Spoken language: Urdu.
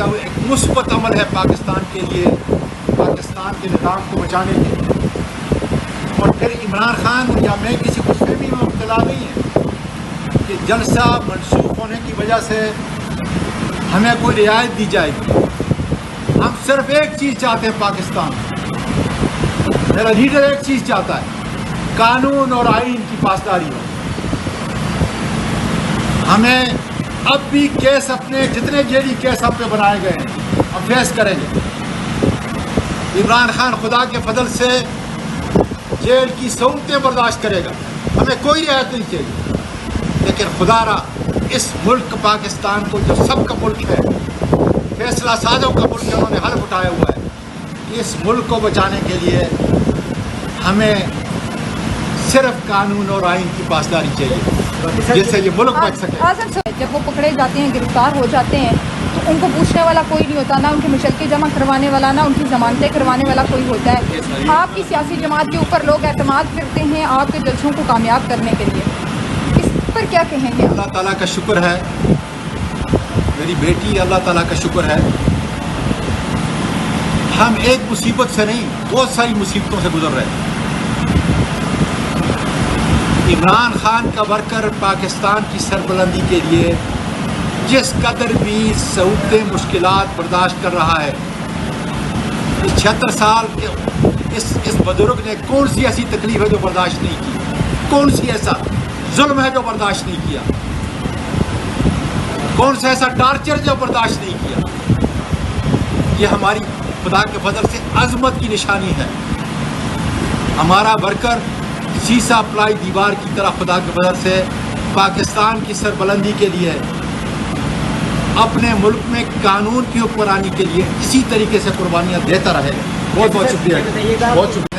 کا وہ ایک مثبت عمل ہے پاکستان کے لیے، پاکستان کے نظام کو بچانے کے لیے. اور پھر عمران خان یا میں کسی خوش فہمی میں مبتلا نہیں ہے کہ جلسہ منسوخ ہونے کی وجہ سے ہمیں کوئی رعایت دی جائے گی. ہم صرف ایک چیز چاہتے ہیں پاکستان، میرا لیڈر ایک چیز چاہتا ہے، قانون اور آئین کی پاسداری ہو. ہمیں اب بھی کیس اپنے جتنے جیلی کیس ہم پہ بنائے گئے ہیں ہم فیس کریں گے. عمران خان خدا کے فضل سے جیل کی سہولتیں برداشت کرے گا، ہمیں کوئی رعایت نہیں چاہیے. لیکن خدا را اس ملک پاکستان کو جو سب کا ملک ہے، فیصلہ سازوں کا ملک ہے، انہوں نے حلف اٹھایا ہوا ہے کہ اس ملک کو بچانے کے لیے ہمیں صرف قانون اور آئین کی پاسداری چاہیے جس سے یہ ملک بچ سکے. آزم صاحب، جب وہ پکڑے جاتے ہیں، گرفتار ہو جاتے ہیں، تو ان کو پوچھنے والا کوئی نہیں ہوتا، نہ ان کے مشترکے جمع کروانے والا، نہ ان کی ضمانتیں کروانے والا کوئی ہوتا ہے. آپ کی سیاسی جماعت کے اوپر لوگ اعتماد کرتے ہیں آپ کے جلسوں کو کامیاب کرنے کے لیے، اس پر کیا کہیں گے؟ اللہ تعالیٰ کا شکر ہے، میری بیٹی، اللہ تعالیٰ کا شکر ہے ہم ایک مصیبت سے نہیں بہت ساری مصیبتوں سے گزر رہے ہیں. عمران خان کا ورکر پاکستان کی سربلندی کے لیے جس قدر بھی سہولتیں مشکلات برداشت کر رہا ہے، اس 76 سال کے اس بزرگ نے کون سی ایسی تکلیف ہے جو برداشت نہیں کی؟ کون سی ایسا ظلم ہے جو برداشت نہیں کیا؟ کون سا ایسا ٹارچر جو برداشت نہیں کیا؟ یہ ہماری خدا کے فضل سے عظمت کی نشانی ہے. ہمارا ورکر سیسا پلائی دیوار کی طرح خدا کے فضل سے پاکستان کی سربلندی کے لیے، اپنے ملک میں قانون کی حکمرانی کے لیے اسی طریقے سے قربانیاں دیتا رہے گا. بہت بہت شکریہ. بہت شکریہ.